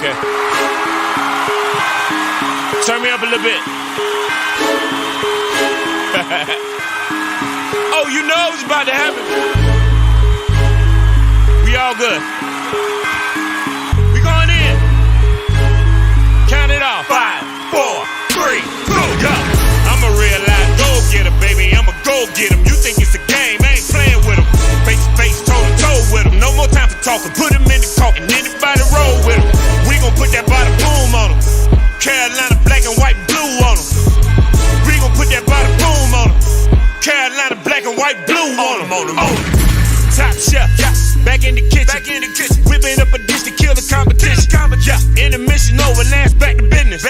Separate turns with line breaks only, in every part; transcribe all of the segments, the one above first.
Okay. Turn me up a little bit. Oh, you know it's about to happen. We all good. We going in. Count it off. 5, 4, 3, 2, go. I'm a real life go-getter, baby. I'm a go-getter. You think it's a game? I ain't playing with them. Face to face, toe to toe with them. No more time for talking. Put them in the coffin. Anybody roll with them. We gon' put that body boom on them. Carolina black and white blue on them. We gon' put that body boom on them. Carolina black and white blue on them. Top chef, yeah. Back in the kitchen. Whipping up a dish to kill the competition. Yeah. Intermission over, last back to business.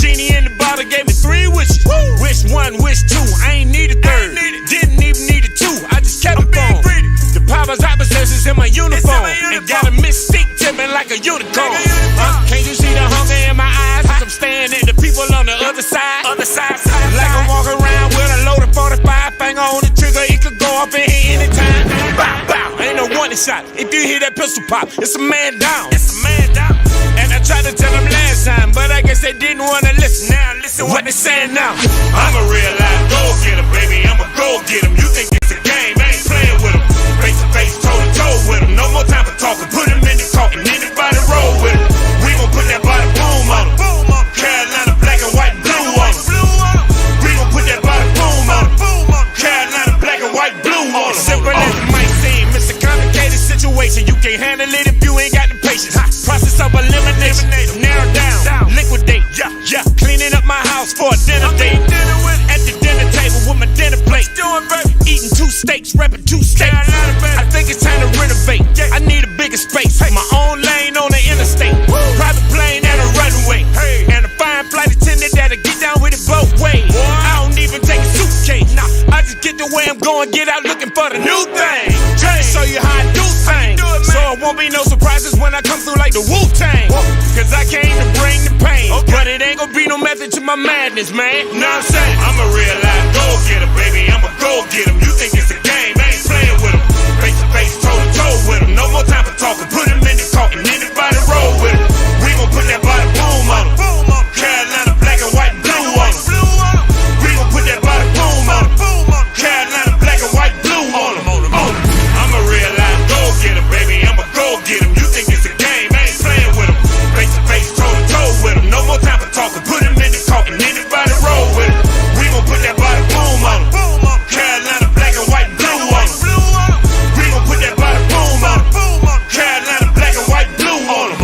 Genie in the bottle gave me 3 wishes. Woo. Wish 1, wish 2. I ain't need a third. Didn't even need a 2. I just kept it on. The powers opposites in my uniform. And got a mystique tipping like a unicorn. Can't you see the hunger in my eyes? As I'm staring at the people on the other side. Like I'm walking around with a loaded 45 finger on the trigger. It could go off in here anytime. Bow, bow. Ain't no warning shot. If you hear that pistol pop, it's a man down. And I tried to tell them last time, but I guess they didn't want to listen. Now listen what they saying now. I'm a real life go-getter, baby. I'm a go-getter. You think it's a game? I ain't playing with them. Face to face, toe to toe with them. No more time for talking. Put them in the coffin. Anybody roll with them. We gon' put that body boom on them. Carolina black and white blue on them. We gon' put that body boom on them. Carolina black and white blue on them. Simple as it might seem, it's a complicated situation. You can't handle it if you ain't got the patience. Process of elimination, narrow down, liquidate. Yeah. Cleaning up my house for a dinner date. At the dinner table with my dinner plate. Eating 2 steaks, repping 2 states. I think it's time to renovate. I need a bigger space. My own lane on the interstate. Private plane and a runway. And a fine flight attendant that'll get down with it both ways. I don't even take a suitcase. I just get the way I'm going, get out looking for the new thing. Trying to show you how I do things. So it won't be no surprises when I come through like the Wu-Tang. Cause I came to bring the pain. But it ain't gonna be no method to my madness, man. Know what I'm saying? I'm a real life go-getter, baby. I'm a go-getter. You think it's a game? I ain't playing with them. Face to face, toe to toe with them. No more time for talking. Put them in the coffin. Anybody roll with them. We gon' put that body boom on them. Carolina black and white blue on them. We gon' put that body boom on them. Carolina black and white blue on them. I'm a real life go-getter, baby. I'm a go-getter. You think it's a game? I ain't playing with them. Face to face, toe to toe with them. No more time for talking. Put them in the coffin. Anybody roll with them. We gon' put that body boom on them. Carolina black and white blue on them. We gon' put that body boom on them. Carolina black and white blue on them.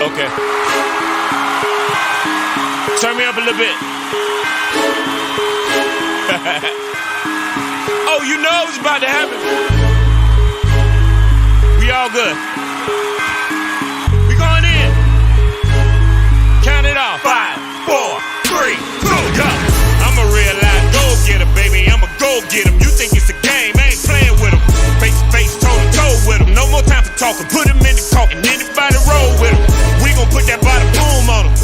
Okay. Turn me up a little bit. Oh, you know it's about to happen. We all good. We going in. Count it off. 5, 4, 3, 2, go. I'm a real life go-getter, baby. I'm a go-getter. You think it's a game? I ain't playing with them. Face to face, toe to toe with them. No more time for talking. Put them in the coffin. Anybody roll with them. We gon' put that body boom on them.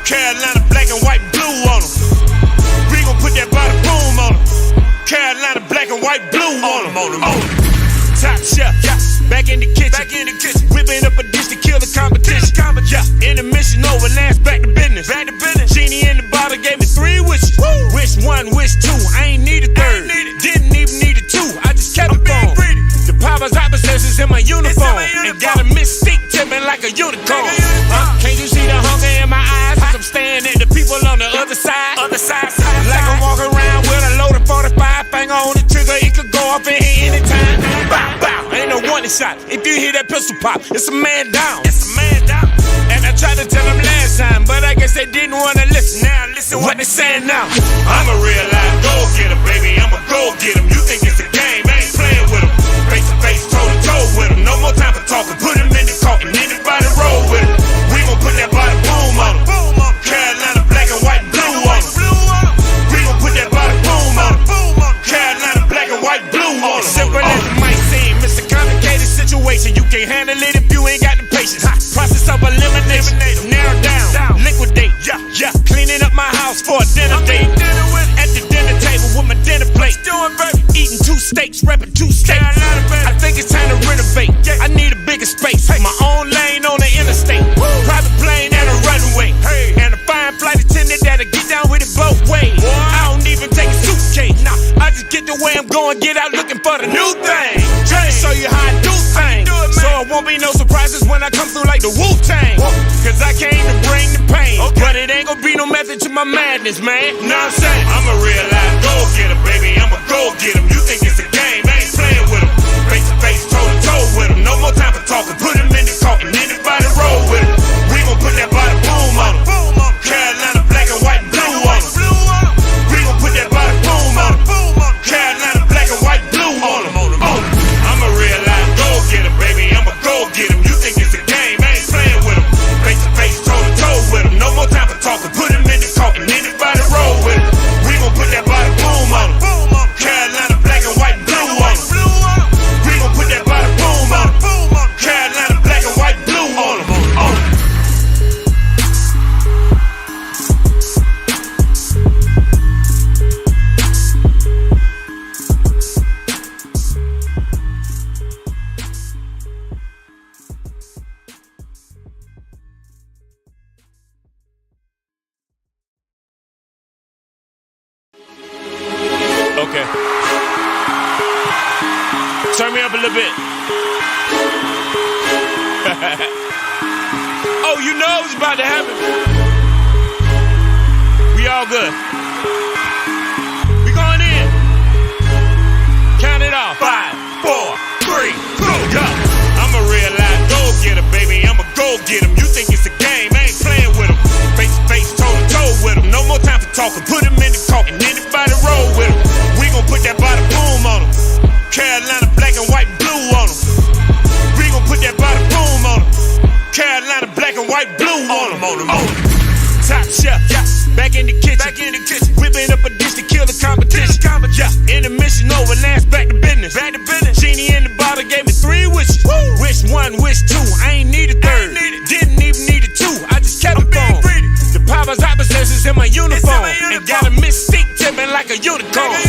Carolina black and white blue on them. We gon' put that body boom on them. Carolina black and white blue on them. Top chef, yeah. Back in the kitchen. Whipping up a dish to kill the competition. Yeah. Intermission over, last back to business. Genie in the bottle gave me 3 wishes. Woo. Wish 1, wish 2. I ain't need a third. Didn't even need a 2. I just kept it on. The powers opposites in my uniform. And got a mystique tipping like a unicorn. Can't you see the hunger in my eyes? As I'm staring at the people on the other side. Like I'm walking around with a loaded 45 finger on the trigger. It could go off in here anytime. Bow, bow. Ain't no warning shot. If you hear that pistol pop, it's a man down. And I tried to tell them last time, but I guess they didn't want to listen. Now listen what they saying now. I'm a real life go-getter, baby. I'm a go-getter. You think it's a game? I ain't playing with them. Face to face, toe to toe with them. No more time for talking. Put them in the coffin. Anybody roll with them. We gon' put that body boom on them. Carolina black and white blue on them. We gon' put that body boom on them. Carolina black and white states, reppin' 2 states. I think it's time to renovate. I need a bigger space. My own lane on the interstate. Private plane and a runway. And a fine flight attendant that'll get down with it both ways. I don't even take a suitcase. Nah, I just get the way I'm going, get out looking for the new thing. Trying to show you how I do things. So it won't be no surprises when I come through like the Wu-Tang. Cause I came to bring the pain. But it ain't gonna be no method to my madness, man. Know what I'm saying? I'm a real life go-getter, baby. I'm a go-getter. You think it's a game, I ain't playing with him. Face to face, toe to toe with him. No more time for talking, put him in the coffin. Anybody roll with him. We gon' put that body boom on him. Carolina black and white blue on him. We gon' put that body boom on him. Carolina black and white blue on him. I'm a real life go-getter, baby. I'm a go-getter. You think it's a game, I ain't playing with him. Face to face, toe to toe with him. No more time for talking, put him in the coffin. Anybody roll with him. We gon' put that body boom on him. Carolina black and white blue on him. We gon' put that body boom on him. Carolina black and white blue on him. Okay. Turn me up a little bit. Oh, you know it's about to happen. We all good. We going in. Count it off. 5, 4, 3, 2, go. I'm a real life go-getter, baby. I'm a go-getter. You think it's a game, I ain't playing with him. Face to face, toe to toe with him. No more time for talking, put him in the coffin. Anybody roll with him. We gon' put that body boom on him. Carolina black and white blue on him. We gon' put that body boom on him. Carolina black and white blue on him. Top chef, yeah. Back in the kitchen. Whipping up a dish to kill the competition. Yeah. Intermission over, last back to business. Genie in the bottle gave me 3 wishes. Wish 1, wish 2. I ain't need a third. Didn't even need a 2. I just kept it on. The powers opposites in my uniform. And got a mystique tipping like a unicorn.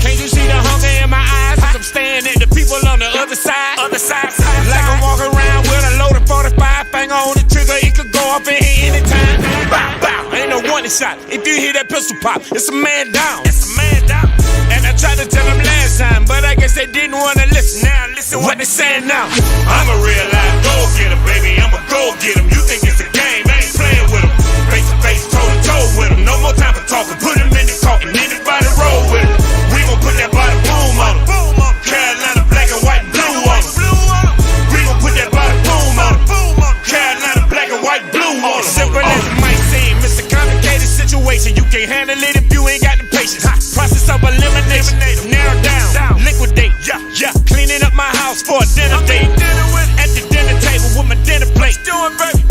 Can't you see the hunger in my eyes? As I'm staring at the people on the other side. Like I'm walking around with a loaded 45. Finger on the trigger, it could go off in here anytime. Bow, bow. Ain't no warning shot. If you hear that pistol pop, it's a man down. And I tried to tell them last time, but I guess they didn't want to listen. Now listen what they saying now. I'm a real life go-getter, baby. I'm a go-getter. You think it's a game, I ain't playing with him. Face to face, toe to toe with him. No more time for talking, put him in the coffin. Anybody roll with him. We gon' put that body boom on him. Carolina black and white blue on him. We gon' put that body boom on him. Carolina black and white blue on him. Simple as it might seem, it's a complicated situation. You can't handle it if you ain't got the patience. Process of elimination, narrow down, liquidate. Yeah. Cleaning up my house for a dinner date. At the dinner table with my dinner plate.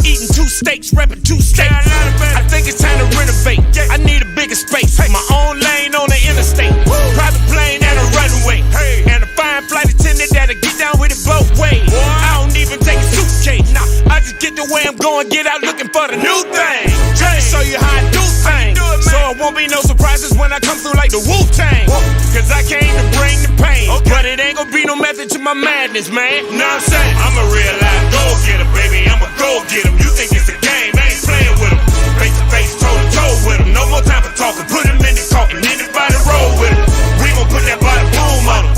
Eating 2 steaks, reppin' 2 states. I think it's time to renovate. I need a bigger space. My own lane on the interstate. Private plane and a runway. And a fine flight attendant that'll get down with it both ways. I don't even take a suitcase. Nah, I just get the way I'm going, get out looking for the new thing. Trying to show you how I do things. So it won't be no surprises when I come through like the Wu-Tang. Cause I came to bring the pain. But it ain't gonna be no method to my madness, man. Know what I'm saying? I'm a real life go-getter, baby. I'm a go-getter. You think it's a game, I ain't playing with him. Face to face, toe to toe with him. No more time for talking, put him in the coffin. Anybody roll with him. We gon' put that body boom on him.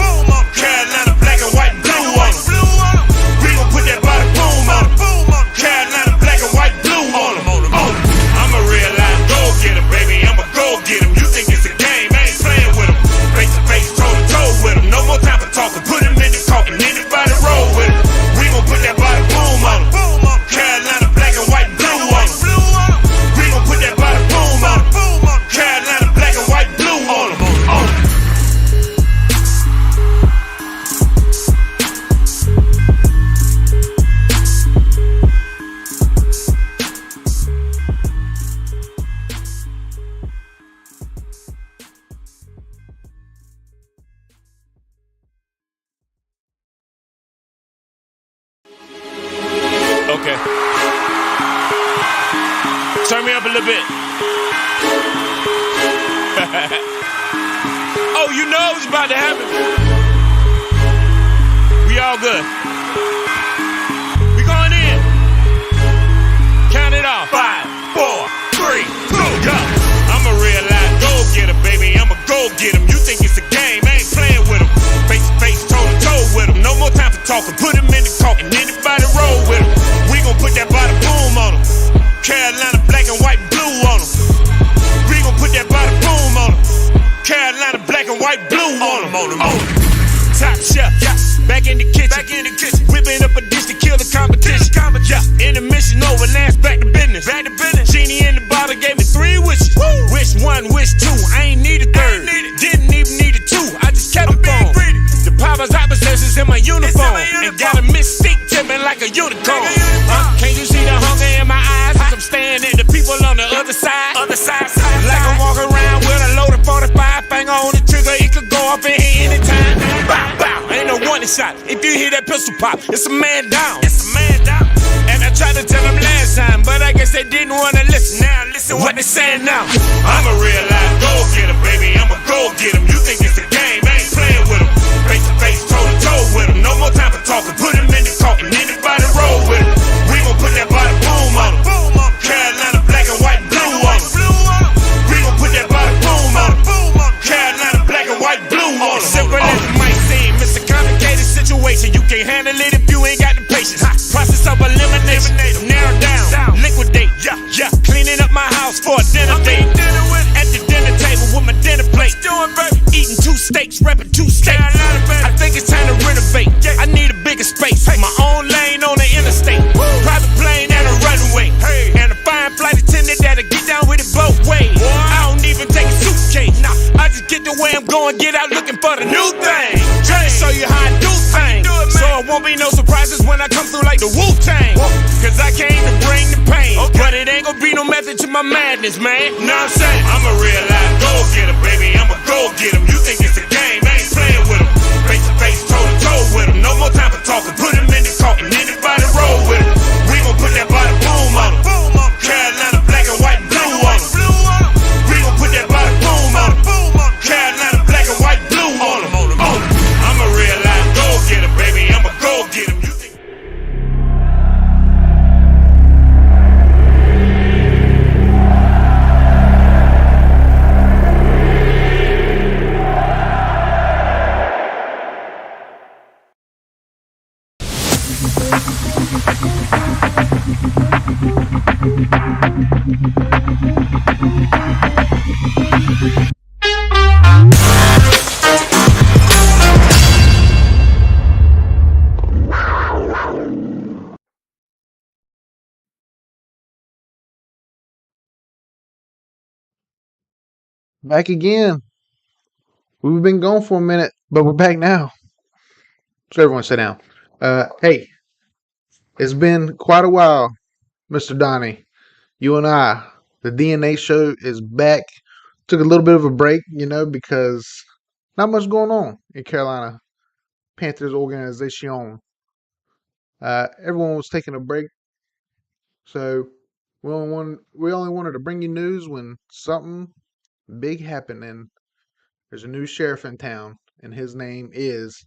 Carolina black and white blue on him. We gon' put that body boom on him. Carolina black and white blue on him. I'm a real life go-getter, baby. I'm a go-getter. You think it's a game, I ain't playing with him. Face to face, toe to toe with him. No more time for talking, put him in the coffin. Anybody roll with him. We gon' put that body boom on him. Carolina black and white blue on him. We gon' put that body boom on him. Carolina black and white blue on him. Okay. Turn me up a little bit. Oh, you know it's about to happen. all good. We going in. Count it off. 5, 4, 3, 2, go. I'm a real life go-getter, baby. I'm a go-getter. You think it's a game, I ain't playing with them. Face to face, toe to toe with them. No more time for talking. Put them in the coffin. Anybody roll with them. We gon' put that body boom on them. Carolina black and white blue on them. We gon' put that body boom on them. Carolina black and white blue on them. Top chef, yeah. Back in the kitchen, whipping up a dish to kill the competition. Yeah, intermission over, now it's back to business. Genie in the bottle gave me 3 wishes. Woo. Wish 1, wish 2, I ain't need a 3rd. Didn't even need a 2, I just kept it on. The powers opposites is in my uniform. And got a mystique to me like a unicorn. Can't you see the hunger in my eyes? As I'm staring at the people on the other side. Like I'm walking around with a loaded 45 finger on the trigger, it could go off in here anytime. Bow, bow, ain't no warning shot. If you hear that pistol pop, it's a man down. And I tried to tell them last time, but I guess they didn't want to listen. Now listen what they saying now. I'm a real life go-getter, baby. I'm a go-getter. You think it's a game, I ain't playing with them. Face to face, toe to toe with them. No more time for talking. Put them in the coffin. Anybody roll with them. We gon' put that body boom on them. Carolina black and white blue on them. We gon' put that body boom on them. Carolina black and white blue on them. Simple as it might seem, it's a complicated situation. You can't handle it if you ain't got the patience. Process of elimination, narrow down, liquidate. Yeah, cleaning up my house for a dinner date. At the dinner table with my dinner plate. Eating 2 steaks, repping 2 states. I think it's time to renovate. I need a bigger space. My own lane on the interstate. Private plane and a runway. And a fine flight attendant that'll get down with it both ways. I don't even take a suitcase. I just get the way I'm going, get out looking for the new thing. Trying to show you how I do things. So it won't be no surprises when I come through like the Wu-Tang. Cause I came to bring the pain. But it ain't gonna be no method to my madness, man. Know what I'm saying? I'm a real life go-getter, baby. I'm a go-getter. You think it's a game, I ain't playing with them. Face to face, toe to toe with them. No more time for talking. Put them in the coffin. Anybody roll with them. We gon' put that body boom on them. Carolina black and white blue on them. We gon' put that body boom on them. Carolina black and white blue on them. I'm a real life go-getter, baby. I'm a go-getter.
Back again. We've been gone for a minute, but we're back now. So everyone sit down. Hey, it's been quite a while, Mr. Donnie. You and I, the DNA show is back. Took a little bit of a break, because not much going on in Carolina Panthers organization. Everyone was taking a break, so we only wanted to bring you news when something big happened, and there's a new sheriff in town, and his name is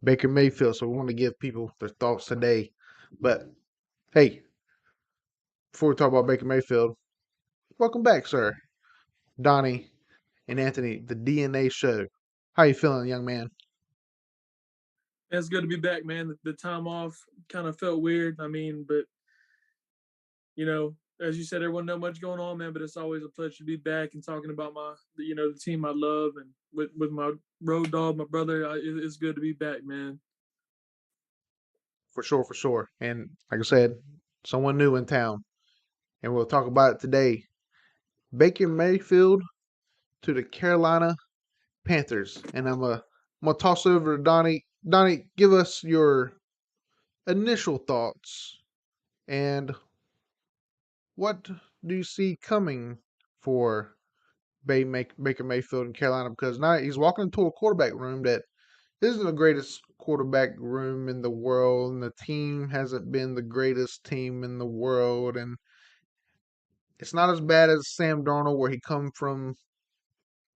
Baker Mayfield. So we want to give people their thoughts today. But hey, before we talk about Baker Mayfield, welcome back, sir. Donnie and Anthony, the DNA show. How you feeling, young man?
It's good to be back, man. The time off kind of felt weird. But as you said, everyone know much going on, man. But it's always a pleasure to be back and talking about the team I love, and with my road dog, my brother. It's good to be back, man.
For sure, for sure. And like I said, someone new in town, and we'll talk about it today. Baker Mayfield to the Carolina Panthers, and I'm gonna toss it over to Donnie. Donnie, give us your initial thoughts and what do you see coming for Baker Mayfield in Carolina? Because now he's walking into a quarterback room that isn't the greatest quarterback room in the world, and the team hasn't been the greatest team in the world, and it's not as bad as Sam Darnold, where he come from.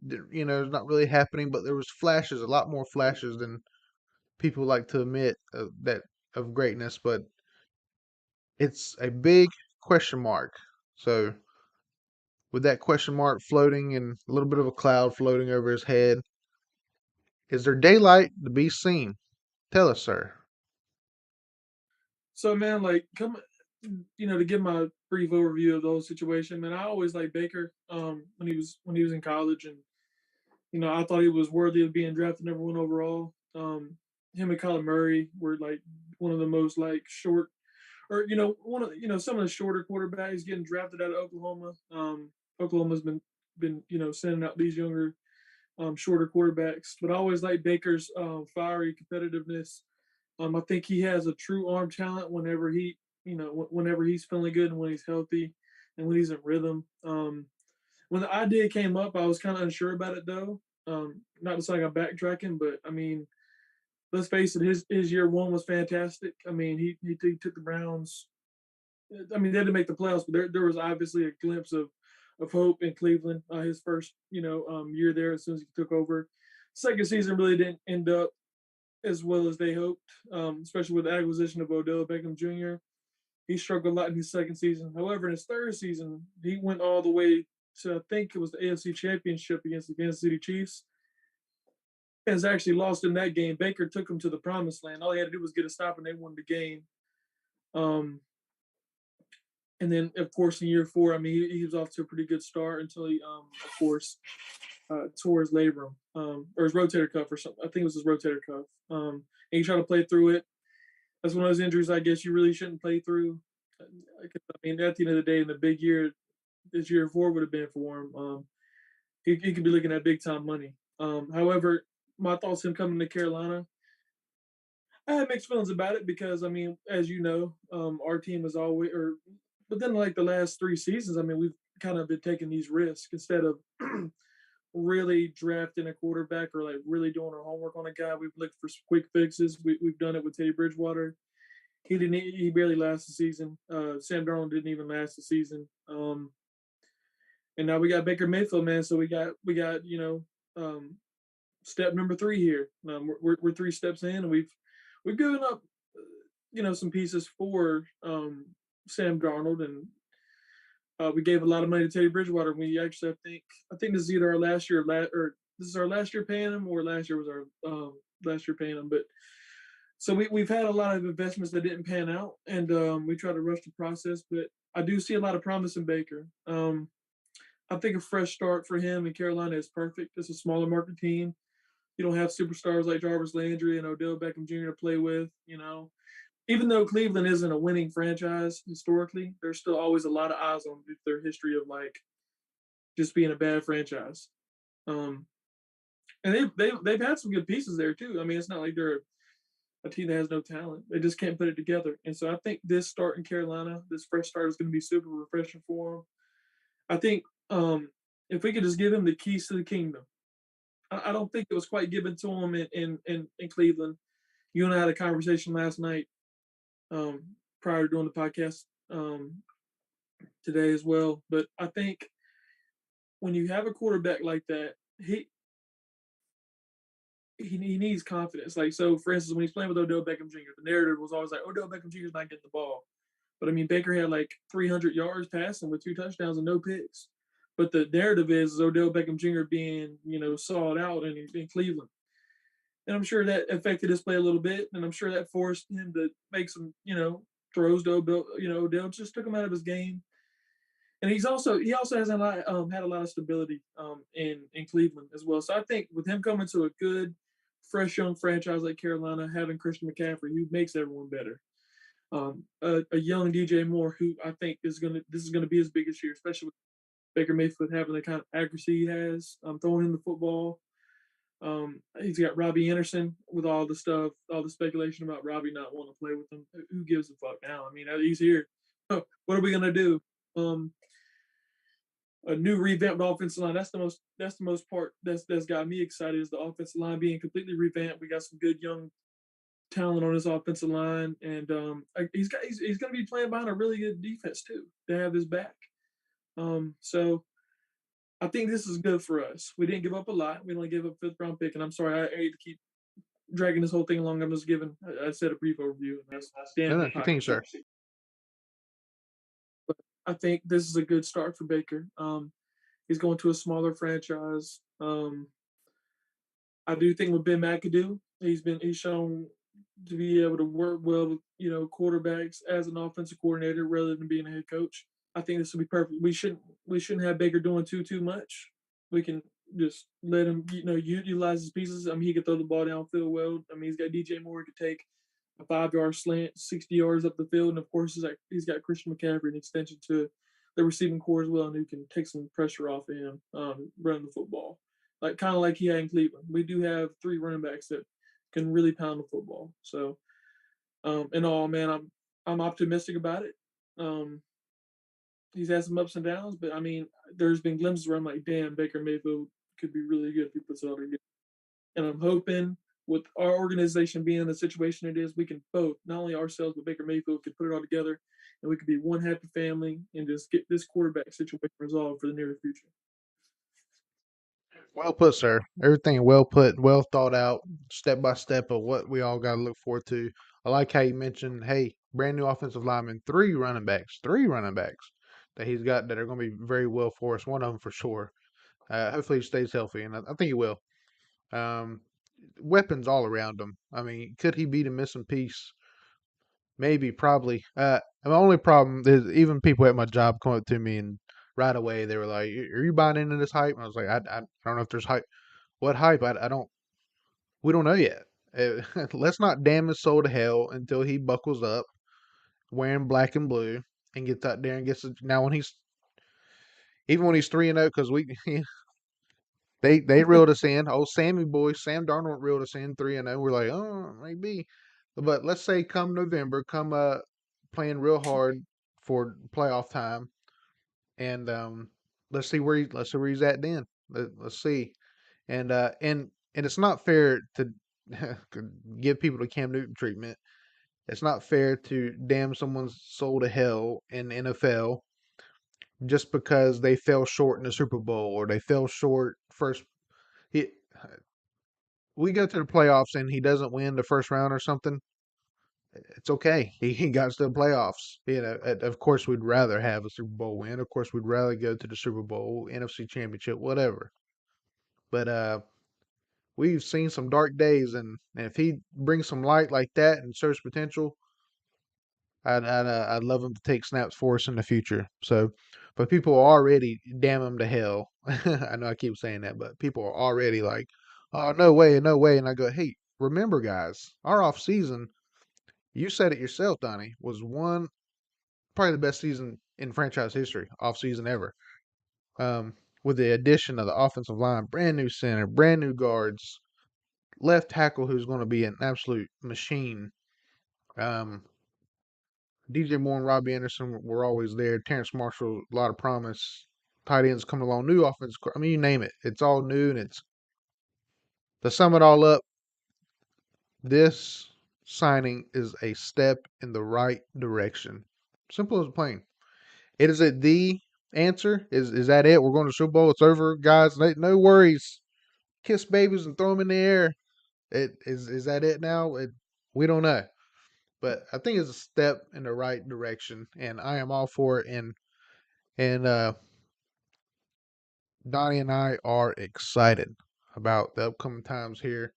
It's not really happening, but there was flashes, a lot more flashes than people like to admit that of greatness, but it's a big question mark. So, with that question mark floating and a little bit of a cloud floating over his head, is there daylight to be seen? Tell us, sir.
So man, like come to give my brief overview of the whole situation, man, I always liked Baker when he was in college, and I thought he was worthy of being drafted number one overall. Him and Kyler Murray were like one of the most like short, or one of some of the shorter quarterbacks getting drafted out of Oklahoma. Oklahoma's been sending out these younger, shorter quarterbacks, but I always like Baker's fiery competitiveness. I think he has a true arm talent whenever whenever he's feeling good and when he's healthy and when he's in rhythm. When the idea came up, I was kind of unsure about it though. Not to say I'm backtracking, but I mean, let's face it, his year one was fantastic. I mean, he took the Browns. I mean, they didn't make the playoffs, but there was obviously a glimpse of hope in Cleveland. His first year there, as soon as he took over. Second season really didn't end up as well as they hoped, especially with the acquisition of Odell Beckham Jr. He struggled a lot in his second season. However, in his third season, he went all the way to, I think it was the AFC Championship against the Kansas City Chiefs. Has actually lost in that game. Baker took him to the promised land. All he had to do was get a stop, and they won the game. Um, and then, of course, in year four, I mean, he was off to a pretty good start until he, of course, tore his labrum or his rotator cuff or something. I think it was his rotator cuff. And he tried to play through it. That's one of those injuries I guess you really shouldn't play through. I mean, at the end of the day, in the big year, this year four would have been for him. He could be looking at big time money. However, my thoughts him coming to Carolina, I had mixed feelings about it because I mean, as you know, our team is always but then like the last three seasons, I mean, we've kind of been taking these risks instead of really drafting a quarterback or like really doing our homework on a guy. We've looked for quick fixes. We've done it with Teddy Bridgewater. He didn't. He barely lasted the season. Sam Darnold didn't even last the season. And now we got Baker Mayfield, man. So we got step number three here. We're three steps in, and we've given up some pieces for Sam Darnold, and we gave a lot of money to Teddy Bridgewater. We actually, I think this is either our last year or this is our last year paying him, or last year was our last year paying him. But so we've had a lot of investments that didn't pan out, and we try to rush the process. But I do see a lot of promise in Baker. I think a fresh start for him in Carolina is perfect. It's a smaller market team. You don't have superstars like Jarvis Landry and Odell Beckham Jr. to play with. Even though Cleveland isn't a winning franchise historically, there's still always a lot of eyes on their history of like just being a bad franchise. Um, and they've had some good pieces there too. I mean, it's not like they're a team that has no talent. They just can't put it together. And so I think this start in Carolina, this fresh start is going to be super refreshing for them. I think if we could just give him the keys to the kingdom, I don't think it was quite given to him in Cleveland. You and I had a conversation last night prior to doing the podcast today as well. But I think when you have a quarterback like that, he needs confidence. Like, so for instance, when he's playing with Odell Beckham Jr., the narrative was always like Odell Beckham Jr. is not getting the ball. But I mean, Baker had like 300 yards passing with 2 touchdowns and no picks. But the narrative is Odell Beckham Jr. being, sawed out in Cleveland. And I'm sure that affected his play a little bit. And I'm sure that forced him to make some, throws to Odell. Odell just took him out of his game. And he also has had a lot of stability in Cleveland as well. So I think with him coming to a good, fresh young franchise like Carolina, having Christian McCaffrey, who makes everyone better, a young DJ Moore, who I think this is gonna be his biggest year, especially with Baker Mayfield having the kind of accuracy he has, throwing in the football. He's got Robbie Anderson with all the stuff, all the speculation about Robbie not wanting to play with him. Who gives a fuck now? I mean, he's here. What are we gonna do? A new revamped offensive line. That's the most part that's got me excited is the offensive line being completely revamped. We got some good young talent on his offensive line, and he's going to be playing behind a really good defense too. To have his back. So I think this is good for us. We didn't give up a lot. We only gave up fifth round pick, and I'm sorry I hate to keep dragging this whole thing along. I'm just giving. I said a brief overview, and that's
No,
damn
no,
near
continue,
podcast.
sir.
But I think this is a good start for Baker. He's going to a smaller franchise. I do think with Ben McAdoo, he's shown to be able to work well with quarterbacks as an offensive coordinator rather than being a head coach. I think this will be perfect. We shouldn't have Baker doing too much. We can just let him utilize his pieces. I mean, he can throw the ball downfield well. I mean, he's got DJ Moore who could take a 5-yard slant, 60 yards up the field, and of course he's got Christian McCaffrey, an extension to the receiving core as well, and who can take some pressure off of him running the football, like kind of like he had in Cleveland. We do have 3 running backs that can really pound the football. So, in all, man, I'm optimistic about it. Um, he's had some ups and downs, but I mean, there's been glimpses where I'm like, damn, Baker Mayfield could be really good if he puts it all together. And I'm hoping with our organization being in the situation it is, we can both, not only ourselves, but Baker Mayfield could put it all together and we could be one happy family and just get this quarterback situation resolved for the near future.
Well put, sir. Everything well put, well thought out, step by step of what we all got to look forward to. I like how you mentioned, hey, brand new offensive lineman, three running backs that he's got that are going to be very well for us. One of them for sure. Hopefully he stays healthy, and I think he will. Um, Weapons all around him. I mean, could he be the missing piece? Maybe, probably. The only problem is even people at my job come up to me and right away they were like, "Are you buying into this hype?" And I was like, I don't know if there's hype. What hype? I don't. We don't know yet. Let's not damn his soul to hell until he buckles up, wearing black and blue, and gets out there and gets. Now when he's even when he's 3-0, because we they reeled us in. Oh, Sammy boy, Sam Darnold reeled us in 3-0. We're like, oh, maybe. But let's say come November, come playing real hard for playoff time, and let's see where he's at then. Let's see, and it's not fair to give people the Cam Newton treatment. It's not fair to damn someone's soul to hell in the NFL just because they fell short in the Super Bowl or they fell short first. He, we go to the playoffs and he doesn't win the first round or something. It's okay. He got to the playoffs. Of course, we'd rather have a Super Bowl win. Of course, we'd rather go to the Super Bowl, NFC Championship, whatever. But we've seen some dark days, and if he brings some light like that and shows potential, I'd love him to take snaps for us in the future. So, but people are already damn him to hell. I know I keep saying that, but people are already like, "Oh, no way, no way!" And I go, "Hey, remember, guys, our off season. You said it yourself, Donnie. Was probably the best season in franchise history, off season ever. Um, with the addition of the offensive line, brand new center, brand new guards, left tackle who's going to be an absolute machine. Um, DJ Moore and Robbie Anderson were always there. Terrence Marshall, a lot of promise. Tight ends coming along, new offense. I mean, you name it. It's all new, and it's to sum it all up. This signing is a step in the right direction. Simple as plain. Is it the answer? Is that it? We're going to Super Bowl. It's over, guys. No worries. Kiss babies and throw them in the air. Is that it now? We don't know, but I think it's a step in the right direction, and I am all for it. And Donnie and I are excited about the upcoming times here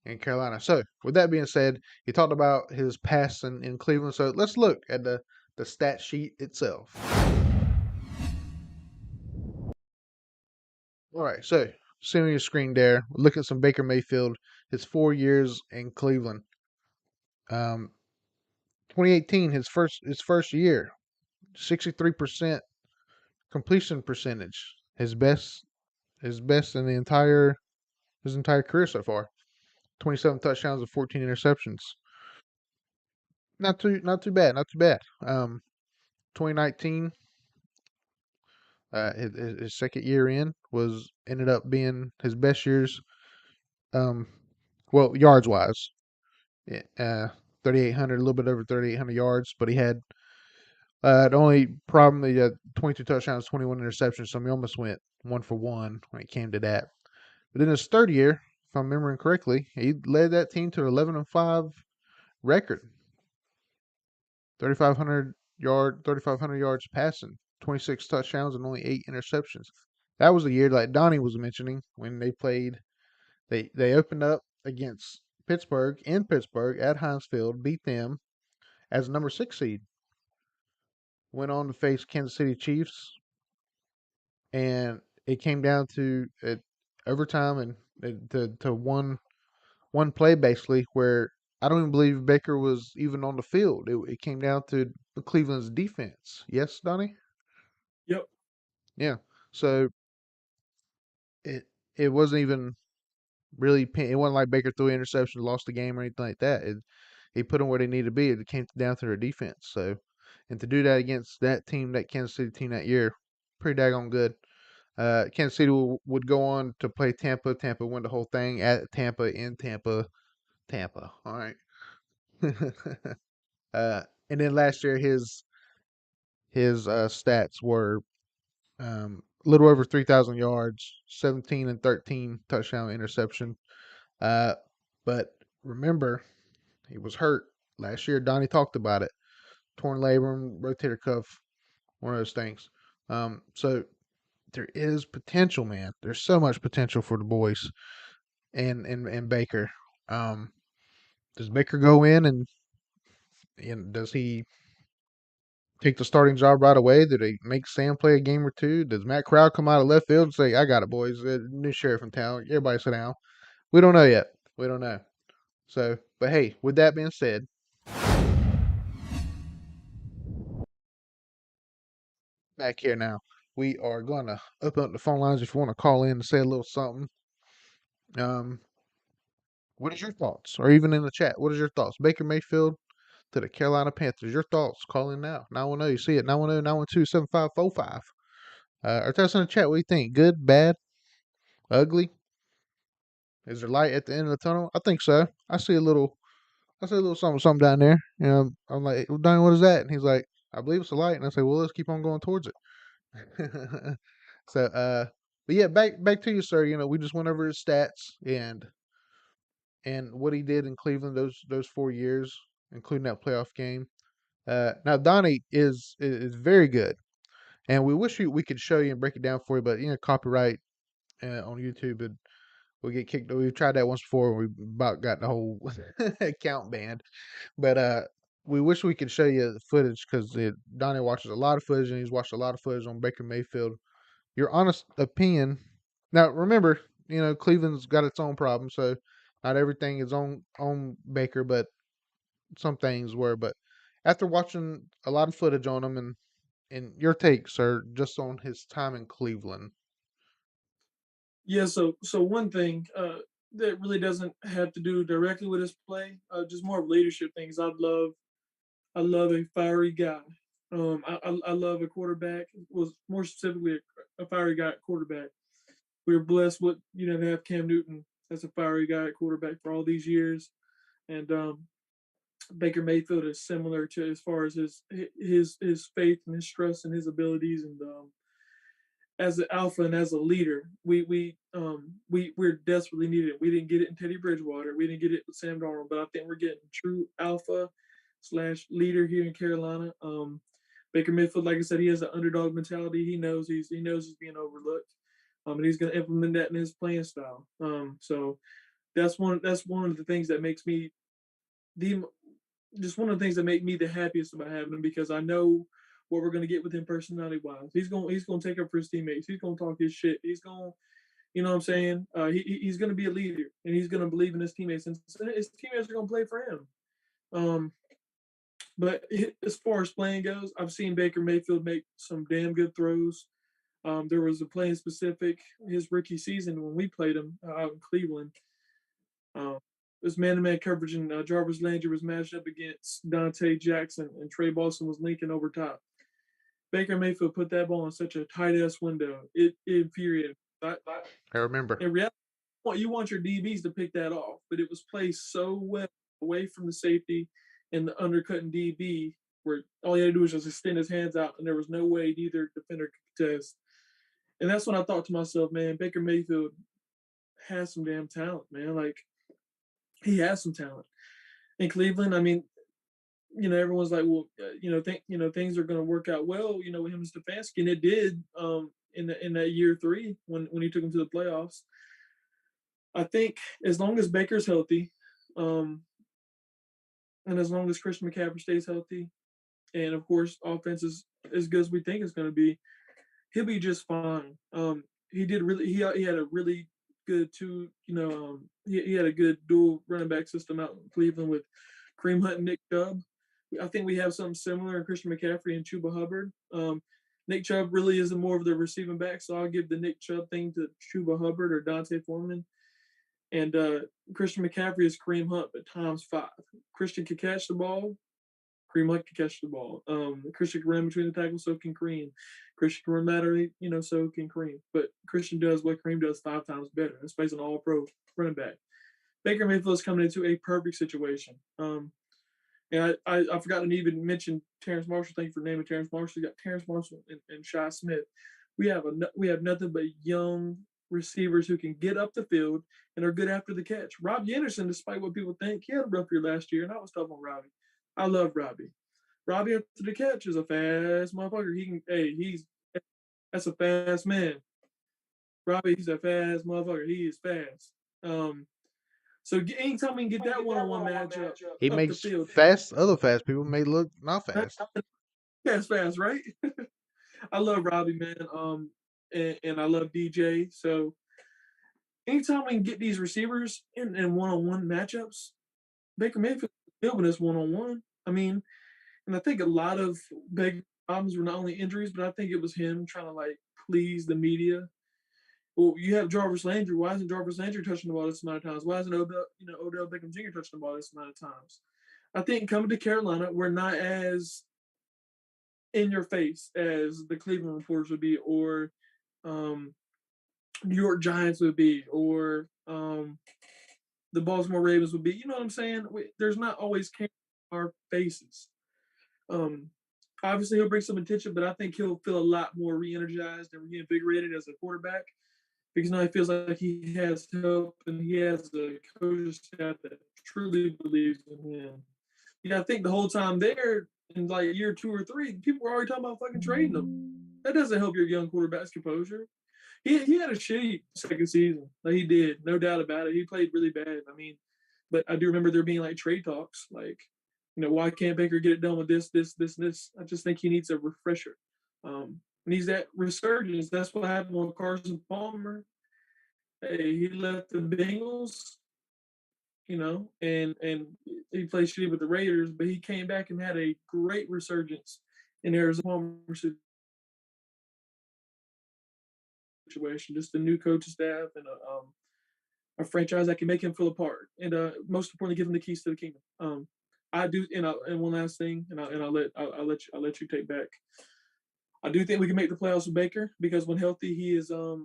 in Carolina. So, with that being said, he talked about his past in Cleveland. So let's look at the stat sheet itself. All right, so seeing your screen there, look at some Baker Mayfield, his 4 years in Cleveland. 2018, his first year, 63% completion percentage, his best in his entire career so far. 27 touchdowns and 14 interceptions. Not too bad, not too bad. 2019, his second year in ended up being his best years. Um, well, yards wise, 3,800, a little bit over 3,800 yards, but he had the only problem he had 22 touchdowns, 21 interceptions, so he almost went 1 for 1 when it came to that. But in his third year, if I'm remembering correctly. He led that team to 11-5 record, 3,500 yards passing, 26 touchdowns, and only 8 interceptions. That was the year, like Donnie was mentioning, when they played. They opened up against Pittsburgh in Pittsburgh at Heinz Field, beat them as number 6 seed. Went on to face Kansas City Chiefs, and it came down to overtime and to one play basically where I don't even believe Baker was even on the field. It came down to Cleveland's defense. Yes, Donnie?
Yep.
Yeah. So it it wasn't even really it wasn't like Baker threw an interception, lost the game or anything like that. He put them where they needed to be. It came down to their defense. So and to do that against that team, that Kansas City team that year, pretty daggone good. Kansas City would go on to play Tampa. Tampa won the whole thing at Tampa in Tampa. Tampa. All right. And then last year his stats were a little over 3,000 yards, 17 and 13 touchdown interception. Uh, but remember, he was hurt last year. Donnie talked about it. Torn labrum, rotator cuff, one of those things. So there is potential, man. There's so much potential for the boys and Baker. Um, does Baker go in and does he take the starting job right away? Do they make Sam play a game or two? Does Matt Crowd come out of left field and say, "I got it, boys. New sheriff in town. Everybody sit down." We don't know yet. We don't know. So, but hey, with that being said, back here now, we are going to open up the phone lines if you want to call in and say a little something. Um, what is your thoughts? Or even in the chat, what is your thoughts? Baker Mayfield to the Carolina Panthers. Your thoughts? Call in now. 910, you see it. 910 912 7545. Or tell us in the chat what you think. Good, bad, ugly? Is there light at the end of the tunnel? I think so. I see a little something, something down there. You know, I'm like, well, Donnie, what is that? And he's like, I believe it's a light. And I say, well, let's keep on going towards it. So, but yeah, back to you, sir. You know, we just went over his stats and what he did in Cleveland those 4 years, including that playoff game. Now Donnie is very good, and we wish we could show you and break it down for you, but you know, copyright on YouTube and we get kicked. We've tried that once before. And we about got the whole account banned, but we wish we could show you the footage because Donnie watches a lot of footage and he's watched a lot of footage on Baker Mayfield. Your honest opinion. Now remember, you know Cleveland's got its own problem, so not everything is on Baker, but some things were. But after watching a lot of footage on him and your take, sir, just on his time in Cleveland.
Yeah. So one thing that really doesn't have to do directly with his play, just more of leadership things. I love a fiery guy. I love a quarterback. Was more specifically a fiery guy at quarterback. We were blessed with to have Cam Newton as a fiery guy at quarterback for all these years, and Baker Mayfield is similar to as far as his faith and his trust and his abilities and as an alpha and as a leader, we're desperately needed. We didn't get it in Teddy Bridgewater. We didn't get it with Sam Darnold, but I think we're getting true alpha slash leader here in Carolina. Baker Mayfield, like I said, he has an underdog mentality. He knows he's being overlooked, and he's going to implement that in his playing style. So that's one of the things that makes me the just one of the things that make me the happiest about having him because I know what we're gonna get with him personality wise. He's gonna take up for his teammates. He's gonna talk his shit. He's gonna you know what I'm saying? He's gonna be a leader and he's gonna believe in his teammates and his teammates are gonna play for him. Um, but as far as playing goes, I've seen Baker Mayfield make some damn good throws. There was a play in specific his rookie season when we played him out in Cleveland. Um, it was man-to-man coverage, and Jarvis Landry was matched up against Dante Jackson, and Trey Boston was linking over top. Baker Mayfield put that ball in such a tight ass window. It infuriated.
I remember.
In reality, you want your DBs to pick that off, but it was placed so well away from the safety and the undercutting DB, where all he had to do was just extend his hands out, and there was no way neither defender could contest. And that's when I thought to myself, man, Baker Mayfield has some damn talent, man. Like he has some talent. In Cleveland, I mean, everyone's like, well, things are going to work out well, with him and Stefanski, and it did. In that year 3 when he took him to the playoffs. I think as long as Baker's healthy, um, and as long as Christian McCaffrey stays healthy, and of course offense is as good as we think it's going to be, he'll be just fine. He did really he had a really good he had a good dual running back system out in Cleveland with Kareem Hunt and Nick Chubb. I think we have something similar in Christian McCaffrey and Chuba Hubbard. Nick Chubb really is more of the receiving back, so I'll give the Nick Chubb thing to Chuba Hubbard or Dante Foreman. And Christian McCaffrey is Kareem Hunt, but times 5. Christian can catch the ball. Kareem Hunt can catch the ball. Christian can run between the tackles, so can Kareem. Christian can run laterally, so can Kareem. But Christian does what Kareem does 5 times better. That's based on all-pro running back. Baker Mayfield is coming into a perfect situation. And I forgot to even mention Terrence Marshall. Thank you for naming Terrence Marshall. You got Terrence Marshall and Shy Smith. We have nothing but young receivers who can get up the field and are good after the catch. Robbie Anderson, despite what people think, he had a rough year last year, and I was tough on Robbie. I love Robbie. Robbie after the catch is a fast motherfucker. That's a fast man. Robbie, he's a fast motherfucker. He is fast. So anytime we can get that one-on-one matchup
He
up the
makes
field,
other fast people may look not fast.
that's fast, right? I love Robbie, man. And I love DJ. So anytime we can get these receivers in one-on-one matchups, Baker Mayfield building this one-on-one. I mean, and I think a lot of big problems were not only injuries, but I think it was him trying to like please the media. Well, you have Jarvis Landry. Why isn't Jarvis Landry touching the ball this amount of times? Why isn't Odell Beckham Jr. touching the ball this amount of times? I think coming to Carolina, we're not as in your face as the Cleveland reporters would be, or New York Giants would be, or the Baltimore Ravens would be. You know what I'm saying? There's not always cameras in our faces. Obviously, he'll bring some attention, but I think he'll feel a lot more re-energized and reinvigorated as a quarterback because now he feels like he has help and he has a coaching staff that truly believes in him. I think the whole time there, in like year 2 or 3, people were already talking about fucking trading him. That doesn't help your young quarterback's composure. He had a shitty second season. Like he did, no doubt about it. He played really bad. I mean, but I do remember there being like trade talks, like, why can't Baker get it done with this? I just think he needs a refresher. Needs that resurgence. That's what happened with Carson Palmer. Hey, he left the Bengals, and he played shitty with the Raiders, but he came back and had a great resurgence in Arizona situation. Just a new coaching staff and a franchise that can make him feel a part, and most importantly, give him the keys to the kingdom. I do, and one last thing, and I'll let you take back. I do think we can make the playoffs with Baker because when healthy, he's a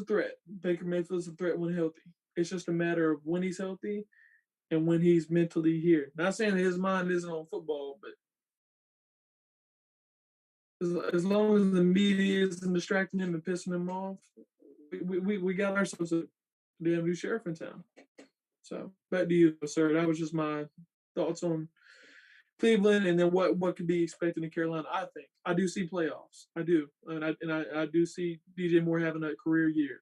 threat. Baker Mayfield is a threat when healthy. It's just a matter of when he's healthy and when he's mentally here. Not saying that his mind isn't on football, but as long as the media isn't distracting him and pissing him off, we got ourselves a damn new sheriff in town. So back to you, sir. That was just my thoughts on Cleveland and then what could be expected in Carolina. I think I do see playoffs. I do, and I do see DJ Moore having a career year.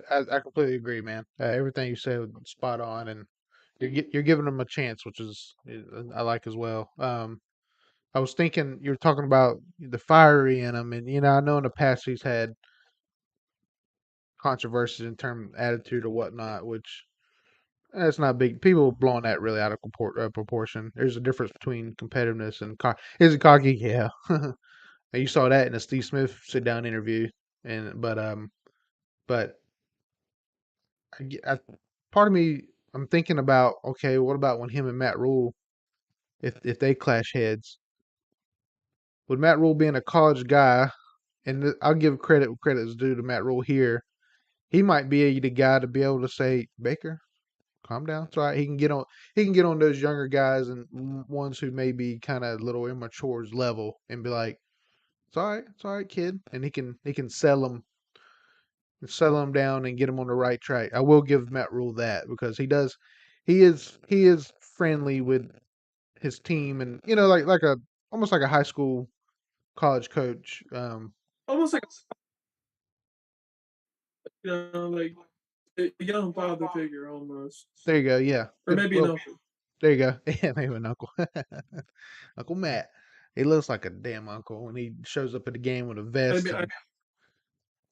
I completely agree, man. Everything you said was spot on, and you're giving them a chance, which is I like as well. I was thinking you're talking about the fiery in him, and I know in the past he's had controversies in terms of attitude or whatnot, which that's not big. People blowing that really out of proportion. There's a difference between competitiveness and is it cocky? Yeah, you saw that in the Steve Smith sit down interview, but part of me, I'm thinking about, okay, what about when him and Matt Rule, if they clash heads? With Matt Rule being a college guy, and I'll give credit where credit is due to Matt Rule here, he might be the guy to be able to say, Baker, calm down. It's all right. He can get on those younger guys and ones who may be kind of a little immature's level and be like, it's all right, kid. And he can sell them, settle him down and get him on the right track. I will give Matt Rule that because he is friendly with his team and like a almost like a high school college coach.
Almost like like a young father figure almost,
There you go. Yeah.
or
Good.
maybe an
Well,
uncle.
there you go. Yeah, maybe an uncle. Uncle Matt. He looks like a damn uncle when he shows up at the game with a vest
Maybe I,
and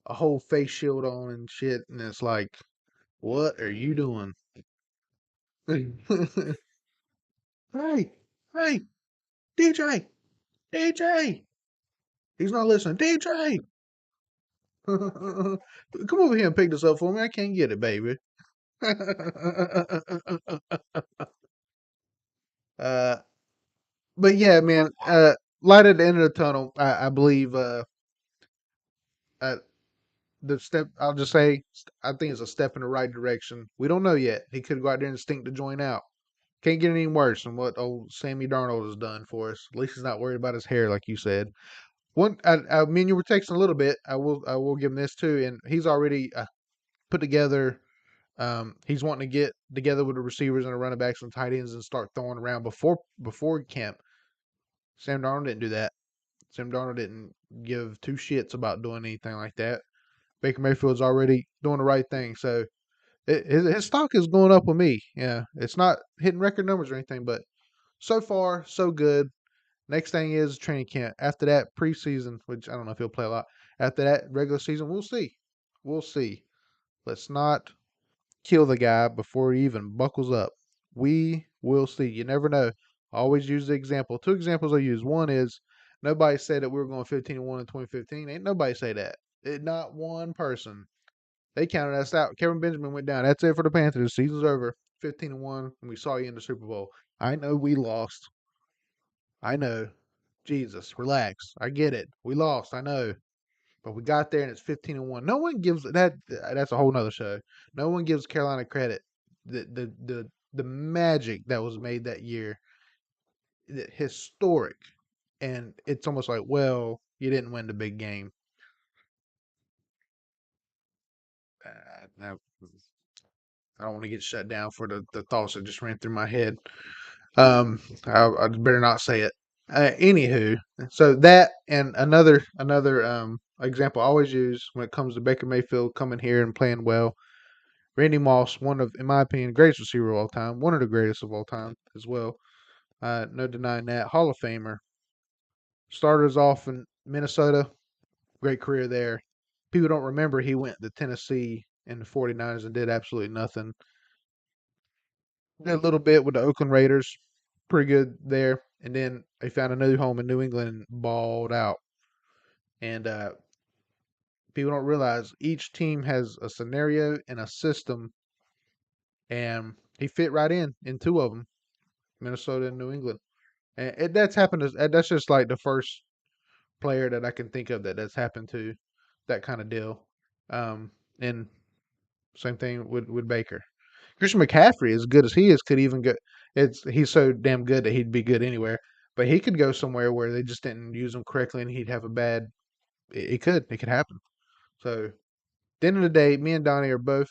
a whole face shield on and shit. And it's like, what are you doing? Hey, hey, DJ, DJ. He's not listening. DJ, come over here and pick this up for me. I can't get it, baby. uh, but yeah, man. Light at the end of the tunnel. I believe. Uh, the step. I'll just say. I think it's a step in the right direction. We don't know yet. He could go out there and stink the joint out. Can't get any worse than what old Sammy Darnold has done for us. At least he's not worried about his hair, like you said. Me and you were texting a little bit. I will give him this too, and he's already put together. He's wanting to get together with the receivers and the running backs and tight ends and start throwing around before camp. Sam Darnold didn't do that. Sam Darnold didn't give two shits about doing anything like that. Baker Mayfield's already doing the right thing, so his stock is going up with me. Yeah, it's not hitting record numbers or anything, but so far so good. Next thing is training camp. After that, preseason, which I don't know if he'll play a lot. After that, regular season, we'll see. We'll see. Let's not kill the guy before he even buckles up. We will see. You never know. I always use the example. Two examples I use. One is nobody said that we were going 15-1 in 2015. Ain't nobody say that. Not one person. They counted us out. Kevin Benjamin went down. That's it for the Panthers. Season's over. 15-1, and we saw you in the Super Bowl. I know we lost. I know. Jesus, relax. I get it. We lost. I know. But we got there and it's 15-1. No one gives that. That's a whole nother show. No one gives Carolina credit. The magic that was made that year, historic, and it's almost like, well, you didn't win the big game. Now, I don't want to get shut down for the thoughts that just ran through my head. I better not say it. Anywho, so that and another example I always use when it comes to Baker Mayfield coming here and playing well. Randy Moss, one of, in my opinion, the greatest receiver of all time, one of the greatest of all time as well. No denying that. Hall of Famer. Starters off in Minnesota, great career there. People don't remember he went to Tennessee in the 49ers and did absolutely nothing. Did a little bit with the Oakland Raiders, pretty good there. And then they found a new home in New England and balled out. And people don't realize each team has a scenario and a system, and he fit right in two of them, Minnesota and New England. And that's happened. That's just like the first player that I can think of that's happened to that kind of deal. And same thing with Baker. Christian McCaffrey, as good as he is, could even go. He's so damn good that he'd be good anywhere. But he could go somewhere where they just didn't use him correctly, and he'd have a bad. It could happen. So, at the end of the day, me and Donnie are both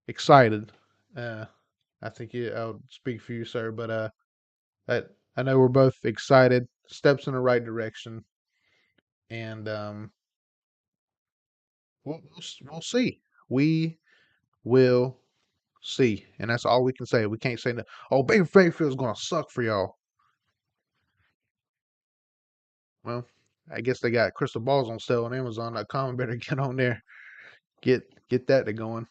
excited. Uh, I think I'll speak for you, sir, but I, I know we're both excited. Steps in the right direction, and we'll see. We will see, and that's all we can say. We can't say that. Oh, Baker Mayfield's gonna suck for y'all. Well, I guess they got crystal balls on sale on Amazon.com. Better get on there, get that to going.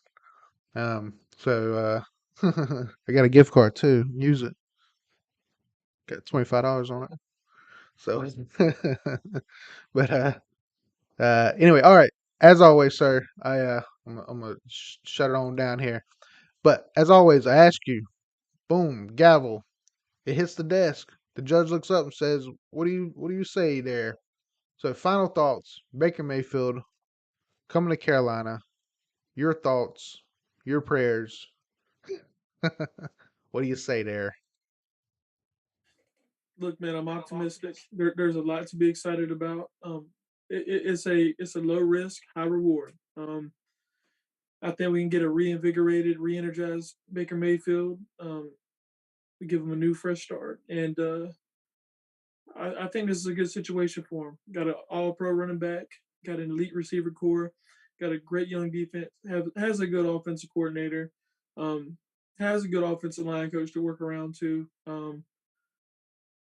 So I got a gift card too. Use it. Got $25 on it. So, but anyway, all right. As always, sir, I'm gonna shut it on down here. But as always, I ask you, boom, gavel. It hits the desk. The judge looks up and says, "What do you say there?" So, final thoughts. Baker Mayfield coming to Carolina. Your thoughts, your prayers. What do you say there?
Look, man, I'm optimistic. There's a lot to be excited about. it's a low risk, high reward. I think we can get a reinvigorated, re-energized Baker Mayfield. We give him a new, fresh start, and I think this is a good situation for him. Got an All-Pro running back, got an elite receiver core, got a great young defense, has a good offensive coordinator, has a good offensive line coach to work around too.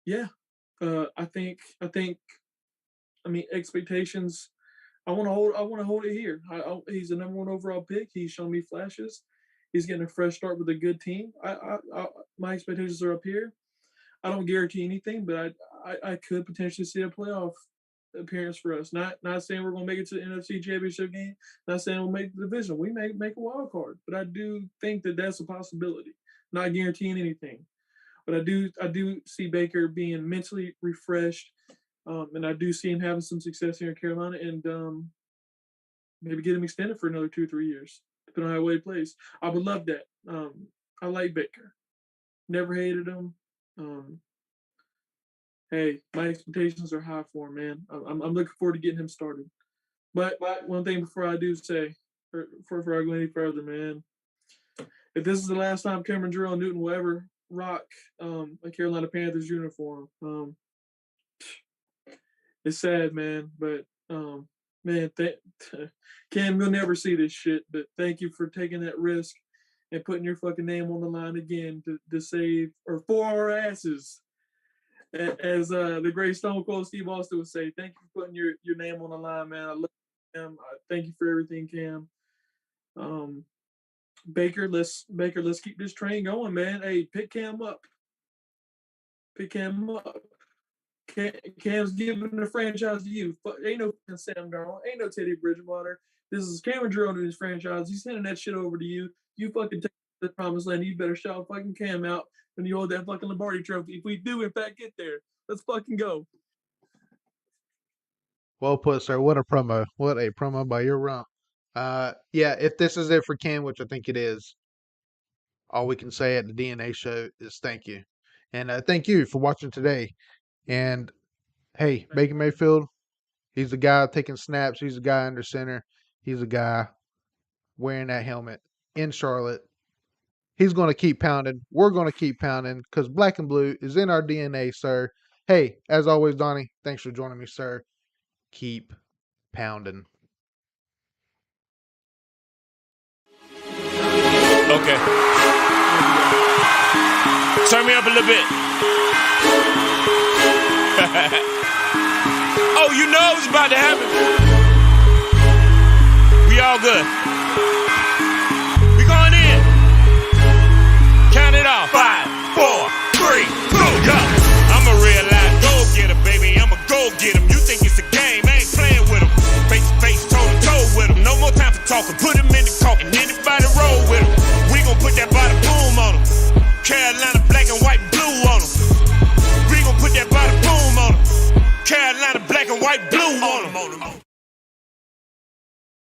Yeah, I think. I mean, expectations. I want to hold it here. He's the number one overall pick. He's shown me flashes. He's getting a fresh start with a good team. My expectations are up here. I don't guarantee anything, but I could potentially see a playoff appearance for us. Not saying we're going to make it to the NFC Championship game. Not saying we'll make the division. We may make a wild card, but I do think that that's a possibility. Not guaranteeing anything, but I do see Baker being mentally refreshed, and I do see him having some success here in Carolina, and maybe get him extended for another 2 or 3 years, depending on how well he plays. I would love that. I like Baker. Never hated him. Hey, my expectations are high for him, man. I'm looking forward to getting him started. But one thing before I do say, or before I go any further, man, if this is the last time Cameron Jerrell Newton will ever rock a Carolina Panthers uniform, it's sad, man. But man, Cam, you'll never see this shit. But thank you for taking that risk and putting your fucking name on the line again to save, or for our asses, as the great Stone Cold Steve Austin would say. Thank you for putting your name on the line, man. I love you, Cam. Thank you for everything, Cam. Baker, let's keep this train going, man. Hey, pick Cam up. Cam's giving the franchise to you. Ain't no Sam Darnold. Ain't no Teddy Bridgewater. This is Cameron Jerrell Newton's franchise. He's sending that shit over to you. You fucking take the promised land. You better shout fucking Cam out when you hold that fucking Lombardi trophy. If we do, in fact, get there, let's fucking go.
Well put, sir. What a promo. What a promo by your rump. Yeah, if this is it for Cam, which I think it is, all we can say at the DNA show is thank you. And thank you for watching today. And, hey, Baker Mayfield, he's the guy taking snaps. He's the guy under center. He's the guy wearing that helmet in Charlotte. He's going to keep pounding. We're going to keep pounding because black and blue is in our DNA, sir. Hey, as always, Donnie, thanks for joining me, sir. Keep pounding.
Okay. Turn me up a little bit. Oh, you know it's about to happen. We all good. We going in. Count it off. 5, 4, 3, 2, go. I'm a real life go-getter, baby. I'm a go-getter. You think it's a game? I ain't playing with him. Face to face, toe to toe with him. No more time for talking. Put him in the coffin. Anybody